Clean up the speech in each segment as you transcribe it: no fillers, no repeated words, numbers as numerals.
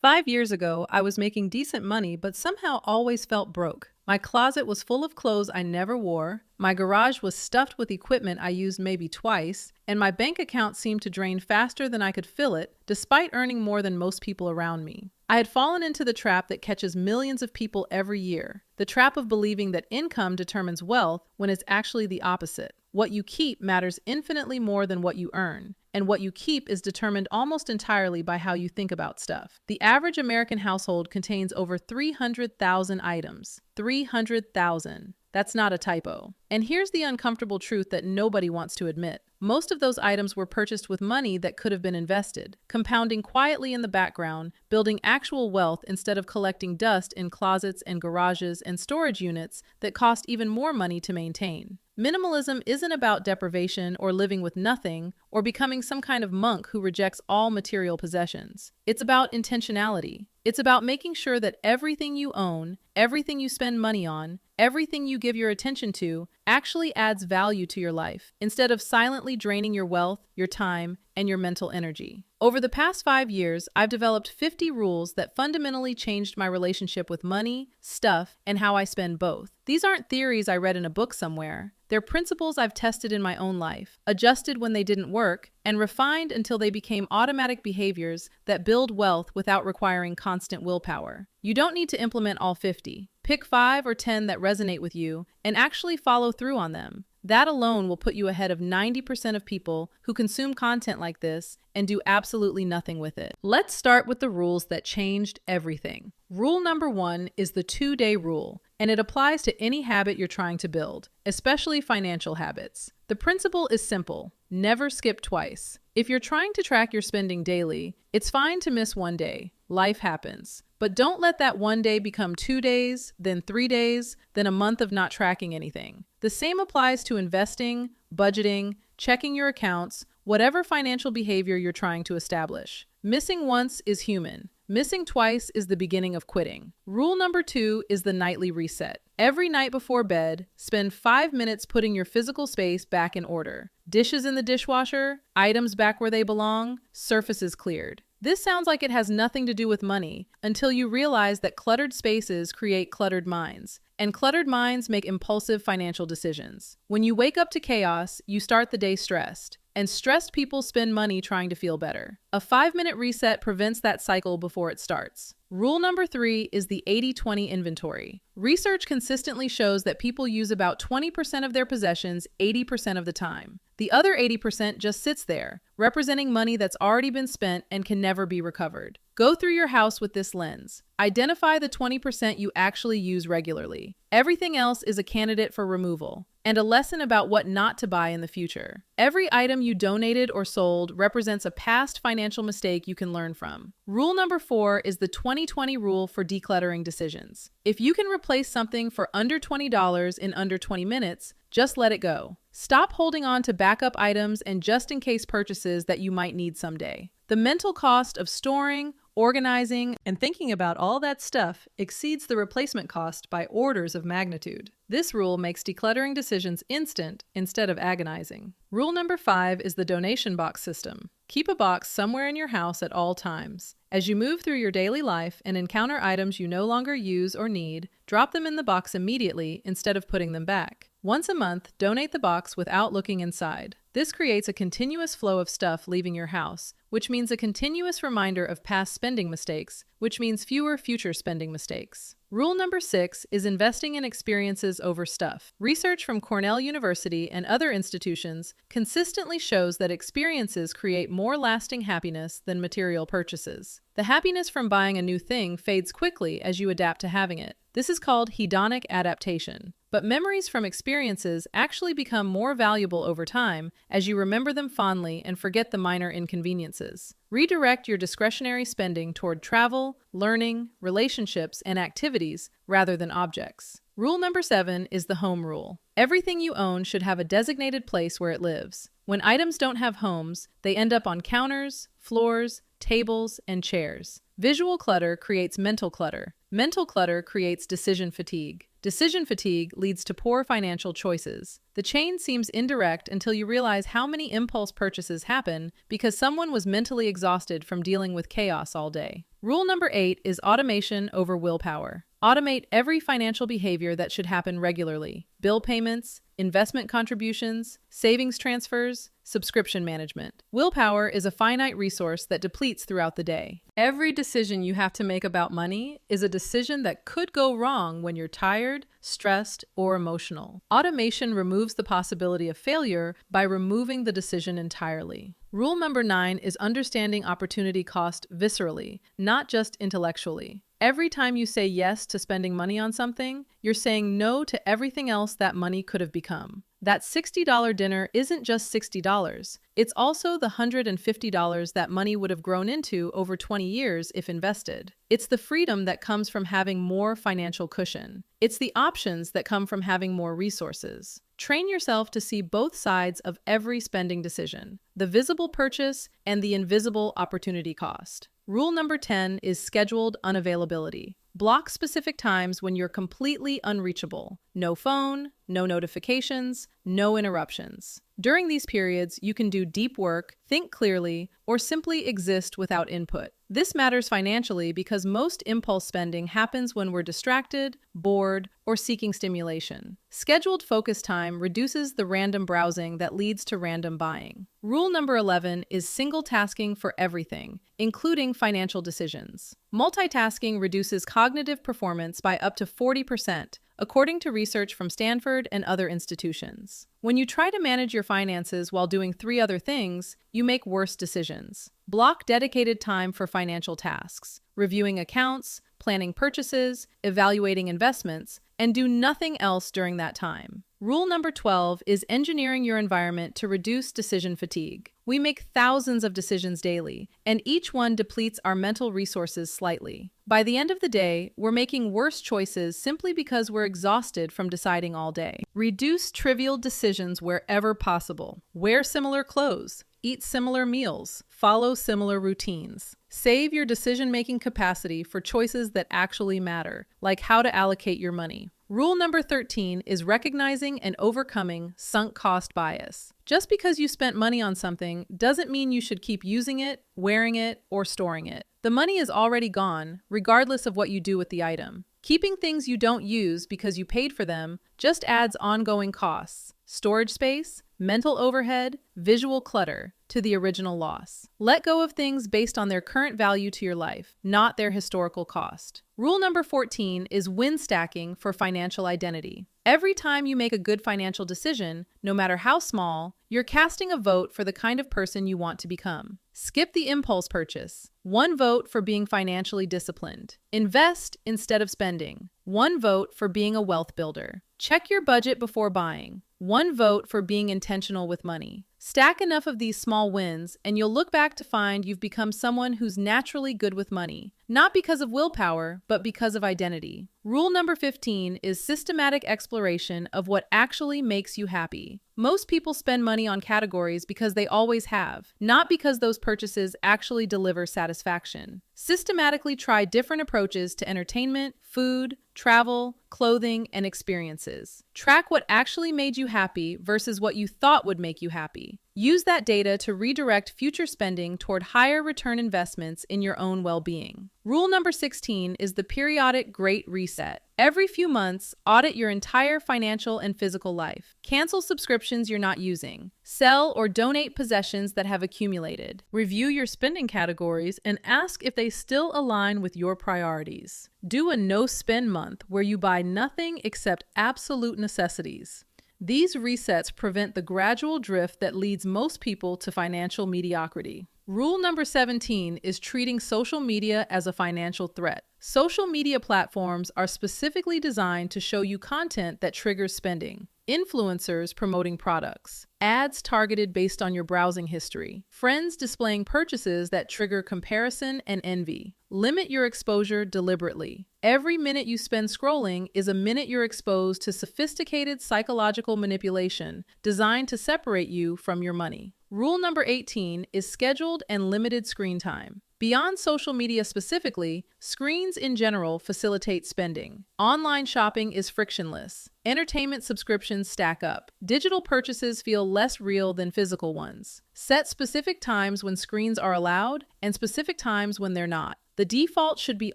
5 years ago, I was making decent money but somehow always felt broke. My closet was full of clothes I never wore, my garage was stuffed with equipment I used maybe twice, and my bank account seemed to drain faster than I could fill it, despite earning more than most people around me. I had fallen into the trap that catches millions of people every year, the trap of believing that income determines wealth when it's actually the opposite. What you keep matters infinitely more than what you earn, and what you keep is determined almost entirely by how you think about stuff. The average American household contains over 300,000 items. 300,000. That's not a typo. And here's the uncomfortable truth that nobody wants to admit. Most of those items were purchased with money that could have been invested, compounding quietly in the background, building actual wealth instead of collecting dust in closets and garages and storage units that cost even more money to maintain. Minimalism isn't about deprivation or living with nothing or becoming some kind of monk who rejects all material possessions. It's about intentionality. It's about making sure that everything you own, everything you spend money on, everything you give your attention to actually adds value to your life, instead of silently draining your wealth, your time, and your mental energy. Over the past 5 years, I've developed 50 rules that fundamentally changed my relationship with money, stuff, and how I spend both. These aren't theories I read in a book somewhere. They're principles I've tested in my own life, adjusted when they didn't work, and refined until they became automatic behaviors that build wealth without requiring constant willpower. You don't need to implement all 50. Pick 5 or 10 that resonate with you and actually follow through on them. That alone will put you ahead of 90% of people who consume content like this and do absolutely nothing with it. Let's start with the rules that changed everything. Rule number 1 is the 2-day rule, and it applies to any habit you're trying to build, especially financial habits. The principle is simple: never skip twice. If you're trying to track your spending daily, it's fine to miss one day. Life happens. But don't let that one day become 2 days, then 3 days, then a month of not tracking anything. The same applies to investing, budgeting, checking your accounts, whatever financial behavior you're trying to establish. Missing once is human. Missing twice is the beginning of quitting. Rule number 2 is the nightly reset. Every night before bed, spend 5 minutes putting your physical space back in order. Dishes in the dishwasher, items back where they belong, surfaces cleared. This sounds like it has nothing to do with money until you realize that cluttered spaces create cluttered minds, and cluttered minds make impulsive financial decisions. When you wake up to chaos, you start the day stressed, and stressed people spend money trying to feel better. A 5-minute reset prevents that cycle before it starts. Rule number 3 is the 80-20 inventory. Research consistently shows that people use about 20% of their possessions 80% of the time. The other 80% just sits there, representing money that's already been spent and can never be recovered. Go through your house with this lens. Identify the 20% you actually use regularly. Everything else is a candidate for removal, and a lesson about what not to buy in the future. Every item you donated or sold represents a past financial mistake you can learn from. Rule number 4 is the 20-20 rule for decluttering decisions. If you can replace something for under $20 in under 20 minutes, just let it go. Stop holding on to backup items and just-in-case purchases that you might need someday. The mental cost of storing, organizing, and thinking about all that stuff exceeds the replacement cost by orders of magnitude. This rule makes decluttering decisions instant instead of agonizing. Rule number 5 is the donation box system. Keep a box somewhere in your house at all times. As you move through your daily life and encounter items you no longer use or need, drop them in the box immediately instead of putting them back. Once a month, donate the box without looking inside. This creates a continuous flow of stuff leaving your house, which means a continuous reminder of past spending mistakes, which means fewer future spending mistakes. Rule number 6 is investing in experiences over stuff. Research from Cornell University and other institutions consistently shows that experiences create more lasting happiness than material purchases. The happiness from buying a new thing fades quickly as you adapt to having it. This is called hedonic adaptation. But memories from experiences actually become more valuable over time as you remember them fondly and forget the minor inconveniences. Redirect your discretionary spending toward travel, learning, relationships, and activities rather than objects. Rule number 7 is the home rule. Everything you own should have a designated place where it lives. When items don't have homes, they end up on counters, floors, tables, and chairs. Visual clutter creates mental clutter. Mental clutter creates decision fatigue. Decision fatigue leads to poor financial choices. The chain seems indirect until you realize how many impulse purchases happen because someone was mentally exhausted from dealing with chaos all day. Rule number 8 is automation over willpower. Automate every financial behavior that should happen regularly: bill payments, investment contributions, savings transfers, subscription management. Willpower is a finite resource that depletes throughout the day. Every decision you have to make about money is a decision that could go wrong when you're tired, stressed, or emotional. Automation removes the possibility of failure by removing the decision entirely. Rule number 9 is understanding opportunity cost viscerally, not just intellectually. Every time you say yes to spending money on something, you're saying no to everything else that money could have become. That $60 dinner isn't just $60. It's also the $150 that money would have grown into over 20 years if invested. It's the freedom that comes from having more financial cushion. It's the options that come from having more resources. Train yourself to see both sides of every spending decision: the visible purchase and the invisible opportunity cost. Rule number 10 is scheduled unavailability. Block specific times when you're completely unreachable. No phone, no notifications, no interruptions. During these periods, you can do deep work, think clearly, or simply exist without input. This matters financially because most impulse spending happens when we're distracted, bored, or seeking stimulation. Scheduled focus time reduces the random browsing that leads to random buying. Rule number 11 is single tasking for everything, including financial decisions. Multitasking reduces cognitive performance by up to 40%, according to research from Stanford and other institutions. When you try to manage your finances while doing 3 other things, you make worse decisions. Block dedicated time for financial tasks: reviewing accounts, planning purchases, evaluating investments, and do nothing else during that time. Rule number 12 is engineering your environment to reduce decision fatigue. We make thousands of decisions daily, and each one depletes our mental resources slightly. By the end of the day, we're making worse choices simply because we're exhausted from deciding all day. Reduce trivial decisions wherever possible. Wear similar clothes, eat similar meals, follow similar routines. Save your decision-making capacity for choices that actually matter, like how to allocate your money. Rule number 13 is recognizing and overcoming sunk cost bias. Just because you spent money on something doesn't mean you should keep using it, wearing it, or storing it. The money is already gone, regardless of what you do with the item. Keeping things you don't use because you paid for them just adds ongoing costs: storage space, mental overhead, visual clutter to the original loss. Let go of things based on their current value to your life, not their historical cost. Rule number 14 is win stacking for financial identity. Every time you make a good financial decision, no matter how small, you're casting a vote for the kind of person you want to become. Skip the impulse purchase. 1 vote for being financially disciplined. Invest instead of spending. 1 vote for being a wealth builder. Check your budget before buying. 1 vote for being intentional with money. Stack enough of these small wins, and you'll look back to find you've become someone who's naturally good with money, not because of willpower, but because of identity. Rule number 15 is systematic exploration of what actually makes you happy. Most people spend money on categories because they always have, not because those purchases actually deliver satisfaction. Systematically try different approaches to entertainment, food, travel, clothing, and experiences. Track what actually made you happy versus what you thought would make you happy. Use that data to redirect future spending toward higher return investments in your own well-being. Rule number 16 is the periodic Great Reset. Every few months, audit your entire financial and physical life. Cancel subscriptions you're not using. Sell or donate possessions that have accumulated. Review your spending categories and ask if they still align with your priorities. Do a no-spend month where you buy nothing except absolute necessities. These resets prevent the gradual drift that leads most people to financial mediocrity. Rule number 17 is treating social media as a financial threat. Social media platforms are specifically designed to show you content that triggers spending. Influencers promoting products, ads targeted based on your browsing history, friends displaying purchases that trigger comparison and envy. Limit your exposure deliberately. Every minute you spend scrolling is a minute you're exposed to sophisticated psychological manipulation designed to separate you from your money. Rule number 18 is scheduled and limited screen time. Beyond social media specifically, screens in general facilitate spending. Online shopping is frictionless. Entertainment subscriptions stack up. Digital purchases feel less real than physical ones. Set specific times when screens are allowed and specific times when they're not. The default should be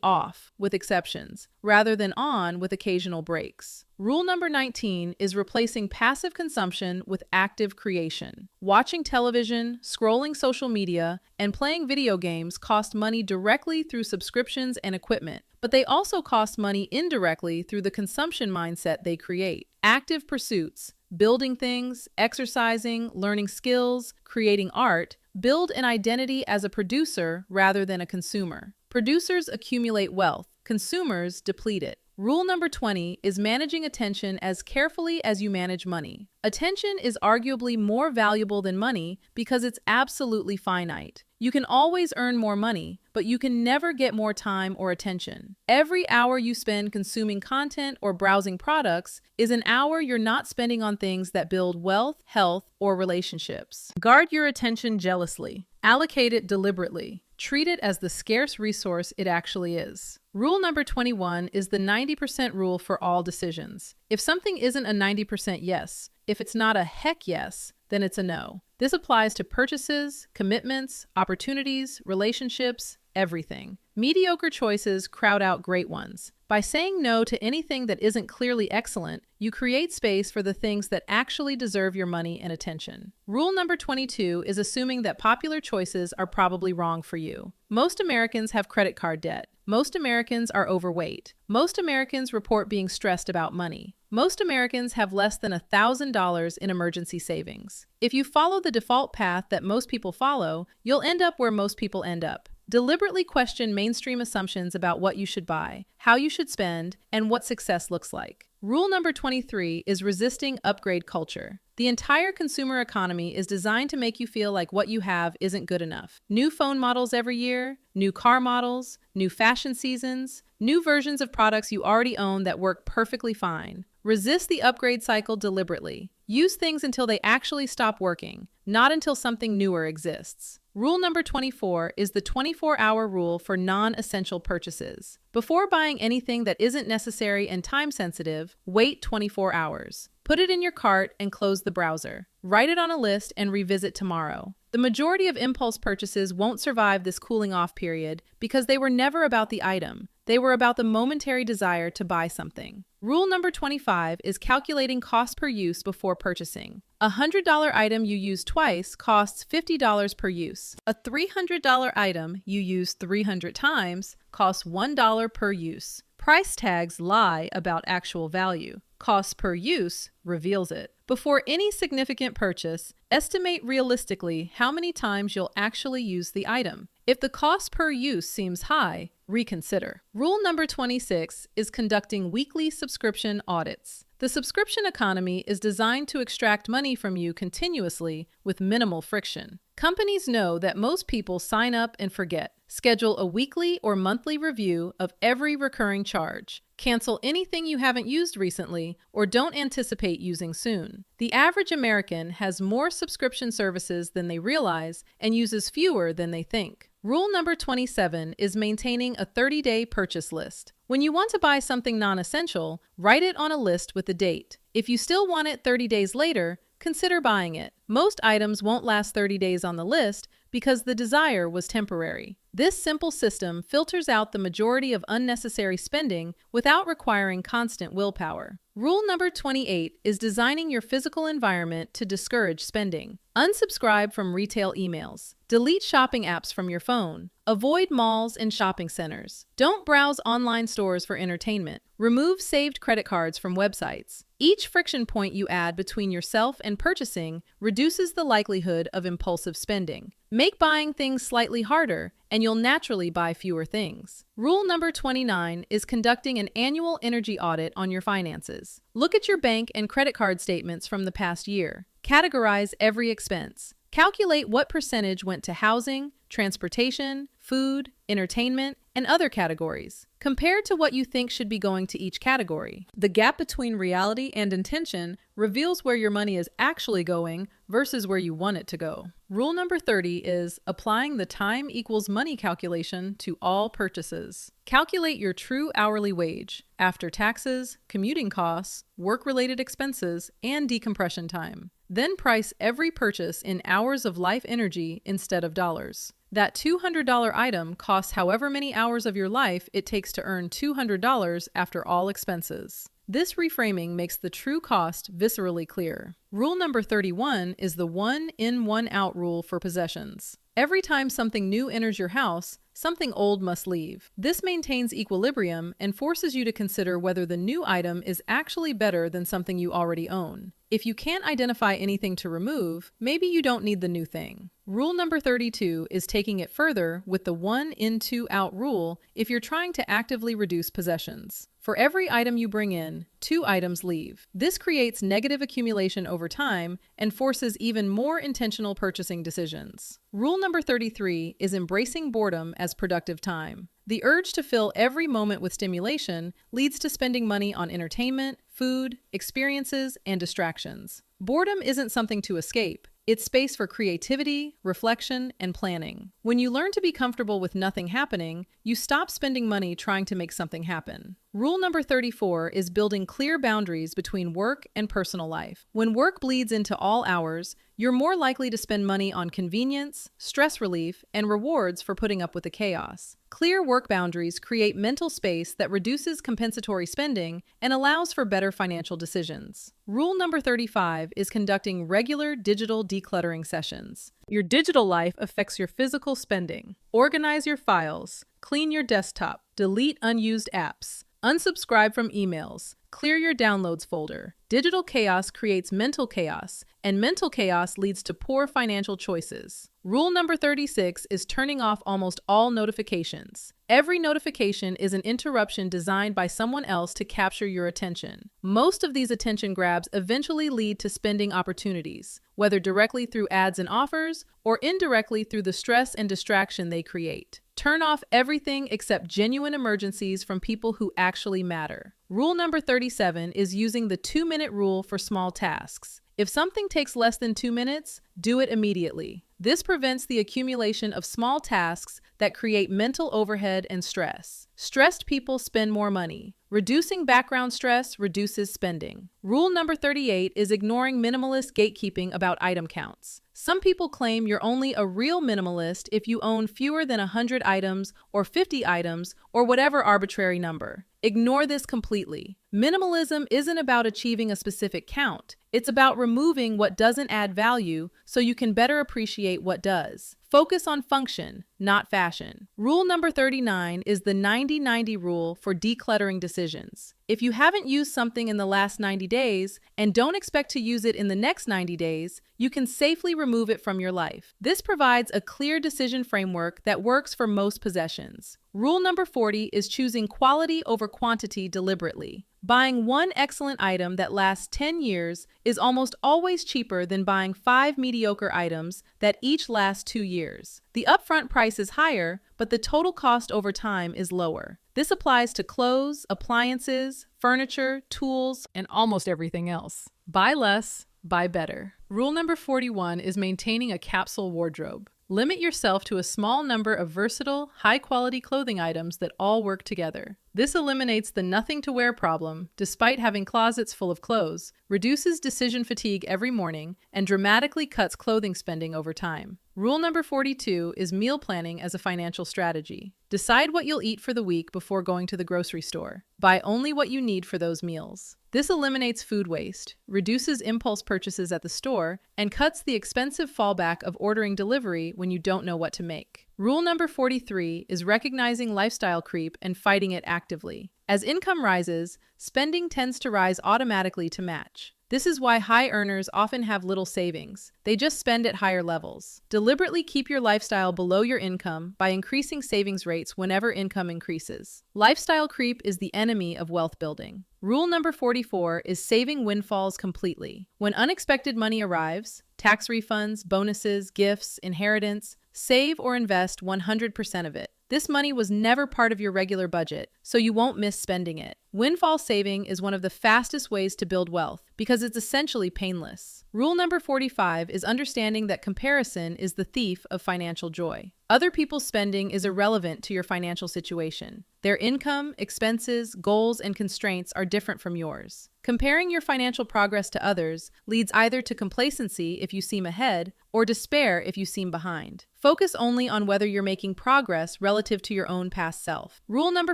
off, with exceptions, rather than on with occasional breaks. Rule number 19 is replacing passive consumption with active creation. Watching television, scrolling social media, and playing video games cost money directly through subscriptions and equipment, but they also cost money indirectly through the consumption mindset they create. Active pursuits, building things, exercising, learning skills, creating art, build an identity as a producer rather than a consumer. Producers accumulate wealth, consumers deplete it. Rule number 20 is managing attention as carefully as you manage money. Attention is arguably more valuable than money because it's absolutely finite. You can always earn more money, but you can never get more time or attention. Every hour you spend consuming content or browsing products is an hour you're not spending on things that build wealth, health, or relationships. Guard your attention jealously. Allocate it deliberately. Treat it as the scarce resource it actually is. Rule number 21 is the 90% rule for all decisions. If something isn't a 90% yes, if it's not a heck yes, then it's a no. This applies to purchases, commitments, opportunities, relationships, everything. Mediocre choices crowd out great ones. By saying no to anything that isn't clearly excellent, you create space for the things that actually deserve your money and attention. Rule number 22 is assuming that popular choices are probably wrong for you. Most Americans have credit card debt. Most Americans are overweight. Most Americans report being stressed about money. Most Americans have less than $1,000 in emergency savings. If you follow the default path that most people follow, you'll end up where most people end up. Deliberately question mainstream assumptions about what you should buy, how you should spend, and what success looks like. Rule number 23 is resisting upgrade culture. The entire consumer economy is designed to make you feel like what you have isn't good enough. New phone models every year, new car models, new fashion seasons, new versions of products you already own that work perfectly fine. Resist the upgrade cycle deliberately. Use things until they actually stop working, not until something newer exists. Rule number 24 is the 24-hour rule for non-essential purchases. Before buying anything that isn't necessary and time-sensitive, wait 24 hours. Put it in your cart and close the browser. Write it on a list and revisit tomorrow. The majority of impulse purchases won't survive this cooling-off period because they were never about the item. They were about the momentary desire to buy something. Rule number 25 is calculating cost per use before purchasing. A $100 item you use twice costs $50 per use. A $300 item you use 300 times costs $1 per use. Price tags lie about actual value. Cost per use reveals it. Before any significant purchase, estimate realistically how many times you'll actually use the item. If the cost per use seems high, reconsider. Rule number 26 is conducting weekly subscription audits. The subscription economy is designed to extract money from you continuously with minimal friction. Companies know that most people sign up and forget. Schedule a weekly or monthly review of every recurring charge. Cancel anything you haven't used recently or don't anticipate using soon. The average American has more subscription services than they realize and uses fewer than they think. Rule number 27 is maintaining a 30-day purchase list. When you want to buy something non-essential, write it on a list with a date. If you still want it 30 days later, consider buying it. Most items won't last 30 days on the list because the desire was temporary. This simple system filters out the majority of unnecessary spending without requiring constant willpower. Rule number 28 is designing your physical environment to discourage spending. Unsubscribe from retail emails. Delete shopping apps from your phone. Avoid malls and shopping centers. Don't browse online stores for entertainment. Remove saved credit cards from websites. Each friction point you add between yourself and purchasing reduces the likelihood of impulsive spending. Make buying things slightly harder, and you'll naturally buy fewer things. Rule number 29 is conducting an annual energy audit on your finances. Look at your bank and credit card statements from the past year. Categorize every expense. Calculate what percentage went to housing, transportation, food, entertainment, and other categories. Compare to what you think should be going to each category. The gap between reality and intention reveals where your money is actually going versus where you want it to go. Rule number 30 is applying the time equals money calculation to all purchases. Calculate your true hourly wage after taxes, commuting costs, work-related expenses, and decompression time. Then price every purchase in hours of life energy instead of dollars. That $200 item costs however many hours of your life it takes to earn $200 after all expenses. This reframing makes the true cost viscerally clear. Rule number 31 is the one in, one out rule for possessions. Every time something new enters your house, something old must leave. This maintains equilibrium and forces you to consider whether the new item is actually better than something you already own. If you can't identify anything to remove, maybe you don't need the new thing. Rule number 32 is taking it further with the one in, two out rule if you're trying to actively reduce possessions. For every item you bring in, 2 items leave. This creates negative accumulation over time and forces even more intentional purchasing decisions. Rule number 33 is embracing boredom as productive time. The urge to fill every moment with stimulation leads to spending money on entertainment, food, experiences, and distractions. Boredom isn't something to escape. It's space for creativity, reflection, and planning. When you learn to be comfortable with nothing happening, you stop spending money trying to make something happen. Rule number 34 is building clear boundaries between work and personal life. When work bleeds into all hours, you're more likely to spend money on convenience, stress relief, and rewards for putting up with the chaos. Clear work boundaries create mental space that reduces compensatory spending and allows for better financial decisions. Rule number 35 is conducting regular digital decluttering sessions. Your digital life affects your physical spending. Organize your files, clean your desktop, delete unused apps, unsubscribe from emails, clear your downloads folder. Digital chaos creates mental chaos, and mental chaos leads to poor financial choices. Rule number 36 is turning off almost all notifications. Every notification is an interruption designed by someone else to capture your attention. Most of these attention grabs eventually lead to spending opportunities, whether directly through ads and offers or indirectly through the stress and distraction they create. Turn off everything except genuine emergencies from people who actually matter. Rule number 37 is using the 2-minute rule for small tasks. If something takes less than 2 minutes, do it immediately. This prevents the accumulation of small tasks that create mental overhead and stress. Stressed people spend more money. Reducing background stress reduces spending. Rule number 38 is ignoring minimalist gatekeeping about item counts. Some people claim you're only a real minimalist if you own fewer than 100 items or 50 items or whatever arbitrary number. Ignore this completely. Minimalism isn't about achieving a specific count. It's about removing what doesn't add value so you can better appreciate what does. Focus on function, not fashion. Rule number 39 is the 90-90 rule for decluttering decisions. If you haven't used something in the last 90 days and don't expect to use it in the next 90 days, you can safely remove it from your life. This provides a clear decision framework that works for most possessions. Rule number 40 is choosing quality over quantity deliberately. Buying one excellent item that lasts 10 years is almost always cheaper than buying 5 mediocre items that each last 2 years. The upfront price is higher, but the total cost over time is lower. This applies to clothes, appliances, furniture, tools, and almost everything else. Buy less, buy better. Rule number 41 is maintaining a capsule wardrobe. Limit yourself to a small number of versatile, high-quality clothing items that all work together. This eliminates the nothing-to-wear problem, despite having closets full of clothes, reduces decision fatigue every morning, and dramatically cuts clothing spending over time. Rule number 42 is meal planning as a financial strategy. Decide what you'll eat for the week before going to the grocery store. Buy only what you need for those meals. This eliminates food waste, reduces impulse purchases at the store, and cuts the expensive fallback of ordering delivery when you don't know what to make. Rule number 43 is recognizing lifestyle creep and fighting it actively. As income rises, spending tends to rise automatically to match. This is why high earners often have little savings. They just spend at higher levels. Deliberately keep your lifestyle below your income by increasing savings rates whenever income increases. Lifestyle creep is the enemy of wealth building. Rule number 44 is saving windfalls completely. When unexpected money arrives, tax refunds, bonuses, gifts, inheritance, save or invest 100% of it. This money was never part of your regular budget, so you won't miss spending it. Windfall saving is one of the fastest ways to build wealth because it's essentially painless. Rule number 45 is understanding that comparison is the thief of financial joy. Other people's spending is irrelevant to your financial situation. Their income, expenses, goals, and constraints are different from yours. Comparing your financial progress to others leads either to complacency if you seem ahead or despair if you seem behind. Focus only on whether you're making progress relative to your own past self. Rule number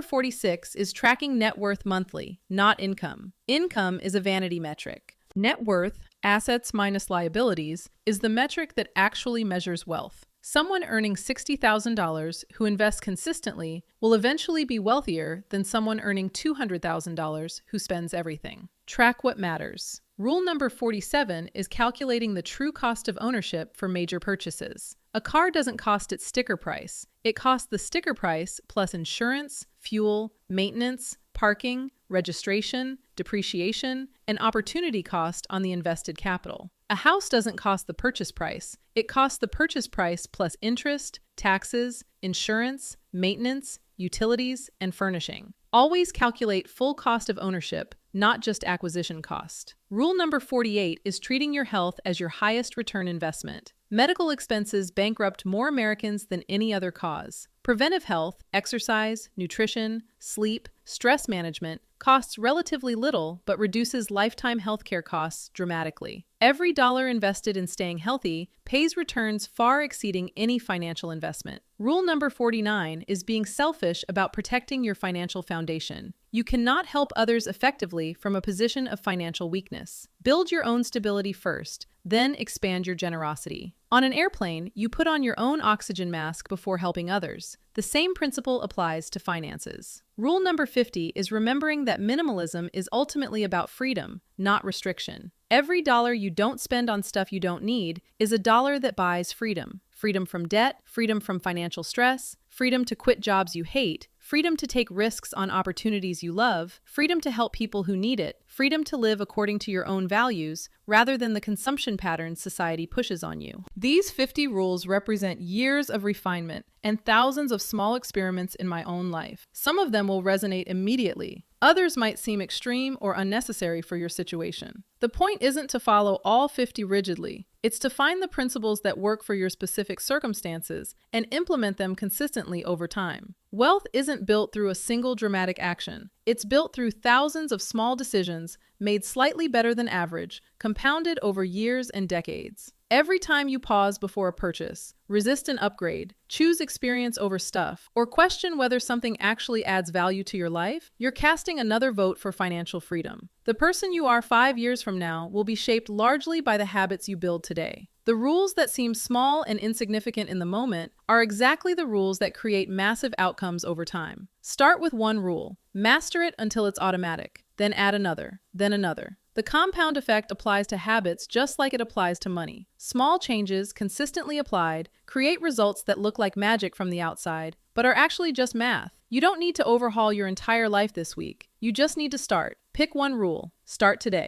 46 is tracking net worth monthly, not income. Income is a vanity metric. Net worth, assets minus liabilities, is the metric that actually measures wealth. Someone earning $60,000 who invests consistently will eventually be wealthier than someone earning $200,000 who spends everything. Track what matters. Rule number 47 is calculating the true cost of ownership for major purchases. A car doesn't cost its sticker price. It costs the sticker price plus insurance, fuel, maintenance, parking, registration, depreciation, and opportunity cost on the invested capital. A house doesn't cost the purchase price. It costs the purchase price plus interest, taxes, insurance, maintenance, utilities, and furnishing. Always calculate full cost of ownership, not just acquisition cost. Rule number 48 is treating your health as your highest return investment. Medical expenses bankrupt more Americans than any other cause. Preventive health, exercise, nutrition, sleep, stress management costs relatively little but reduces lifetime healthcare costs dramatically. Every dollar invested in staying healthy pays returns far exceeding any financial investment. Rule number 49 is being selfish about protecting your financial foundation. You cannot help others effectively from a position of financial weakness. Build your own stability first, then expand your generosity. On an airplane, you put on your own oxygen mask before helping others. The same principle applies to finances. Rule number 50 is remembering that minimalism is ultimately about freedom, not restriction. Every dollar you don't spend on stuff you don't need is a dollar that buys freedom. Freedom from debt, freedom from financial stress, freedom to quit jobs you hate, freedom to take risks on opportunities you love, freedom to help people who need it, freedom to live according to your own values rather than the consumption patterns society pushes on you. These 50 rules represent years of refinement and thousands of small experiments in my own life. Some of them will resonate immediately. Others might seem extreme or unnecessary for your situation. The point isn't to follow all 50 rigidly. It's to find the principles that work for your specific circumstances and implement them consistently over time. Wealth isn't built through a single dramatic action. It's built through thousands of small decisions made slightly better than average, compounded over years and decades. Every time you pause before a purchase, resist an upgrade, choose experience over stuff, or question whether something actually adds value to your life, you're casting another vote for financial freedom. The person you are 5 years from now will be shaped largely by the habits you build today. The rules that seem small and insignificant in the moment are exactly the rules that create massive outcomes over time. Start with one rule. Master it until it's automatic. Then add another, then another. The compound effect applies to habits just like it applies to money. Small changes, consistently applied, create results that look like magic from the outside, but are actually just math. You don't need to overhaul your entire life this week. You just need to start. Pick one rule. Start today.